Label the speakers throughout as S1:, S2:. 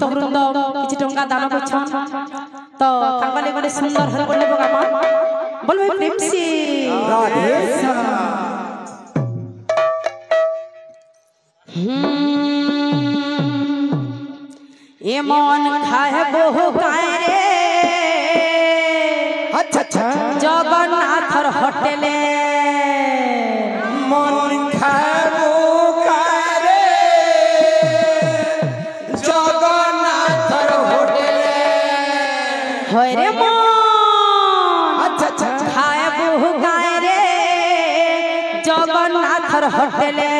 S1: ভক্তবৃন্দ কিছু টঙ্কা দান করছেন তো তাঙ্গলে গলে সুন্দর হরে বললে বাবা বলবে প্রেম সে রাধে এমন খায় বহু গায় রে
S2: আচ্ছা আচ্ছা
S1: জগন্নাথর হোটেলে
S2: মন খাবো কারে জগন্নাথর হোটেলে
S1: হয় রে মন
S2: আচ্ছা আচ্ছা
S1: খায় বহু গায় রে জগন্নাথর হোটেলে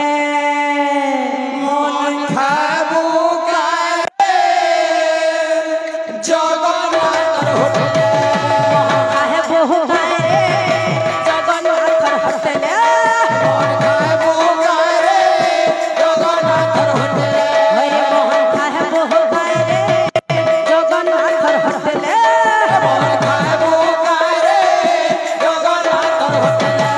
S2: মন খাবো কারে জগন্নাথর হোটেলে
S1: খায় বহু গায় রে জগন্নাথর হোটেলে
S2: মন খাবো কারে জগন্নাথর হোটেলে
S1: হয় রে মোহন খায় বহু গায় রে জগন্নাথর হোটেলে
S2: মন খাবো কারে জগন্নাথর হোটেলে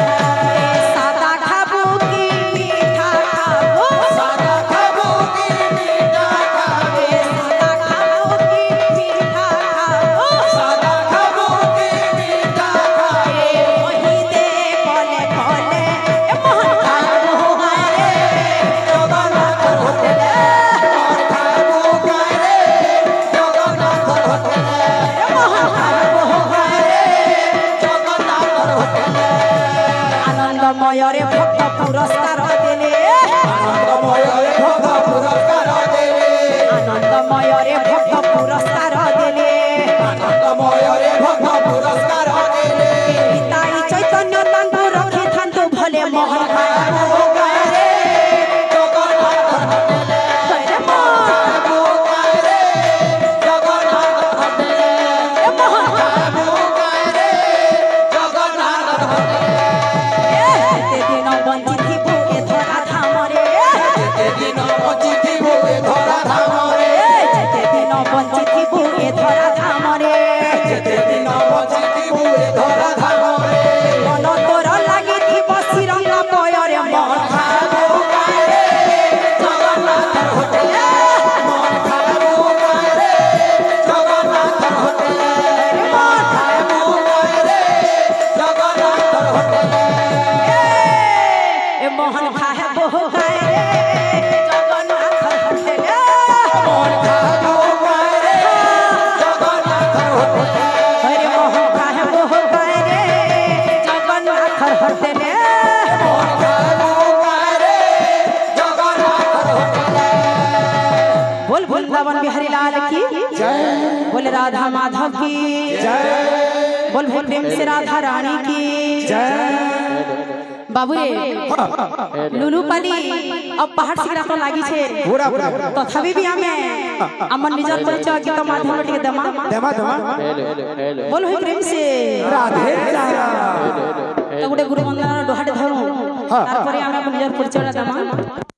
S1: সাদা খাবো কি মিঠা খাবো
S2: সাদা খাবো কি মিঠা খাবে
S1: সাদা খাবো কি মিঠা খাবো
S2: সাদা খাবো কি মিঠা খাবে
S1: ওহিতে বলে বলে মোহন খায় বহু গায় রে
S2: জগন্নাথর হোটেলে মন খাবো কারে জগন্নাথর হোটেলে
S1: মোহন খায় বহু গায় রে
S2: জগন্নাথর হোটেলে
S1: আনন্দময়রে ভক্ত পুরস্কার দিলে
S2: আনন্দময় ভক্ত পুরস্কার দেবে
S1: আনন্দময়রে ভক্ত পুরস্কার দিলে
S2: আনন্দময় ভক্ত পুরস্কার দেবে
S1: তাই চৈতন্য তাঙ্গু রক্ষে থান্তু ভলে মোহন খায়
S2: খাবো কারে জগন্নাথর হোটেলে খাবো কারে জগন্নাথর হোটেলে
S1: মোহন
S2: খাবো কারে জগন্নাথর হোটেলে
S1: যেতে দিন বঞ্চিত এ ধরা ধামরে
S2: যেদিন পচিথিব এ ধরা ধামরে
S1: যেতে দিন বঞ্চিত এ ধরা ধামরে
S2: যেদিন পচিথিব এ ধরা ধামরে
S1: মন তোর লাগিথিব শ্রীরঙ্গ পয়রে মোহন
S2: খাবো কারে জগন্নাথর হোটেলে মন খাবো কারে জগন্নাথর হোটেলে মন খাবো কারে জগন্নাথর হোটেলে
S1: এ মোহন খায় বহু গায় রে জগন্নাথর হোটেলে
S2: মন খাবো কারে জগন্নাথর হোটেলে
S1: হরে মোহন খায় বহু গায় রে জগন্নাথর হোটেলে
S2: মন খাবো কারে জগন্নাথর হোটেলে
S1: बोल वृंदावन बिहारी लाल की
S2: जय
S1: बोल राधा माधव की
S2: जय
S1: बोल प्रेम से राधा रानी की
S2: जय
S1: बाबू रे लुलु पाली अब पहाड़ सिगरा तो लागी छे
S2: पूरा पूरा
S1: तथापि भी हमें अमन निजर परिचय गीत माध्यम टिके दमा
S2: देमा देमा
S1: बोल होई प्रेम से
S2: राधे राधा
S1: तो गुटे गुरु वंदना डोहाटे धरू तारपरे हमें अपन निजर परिचय दमा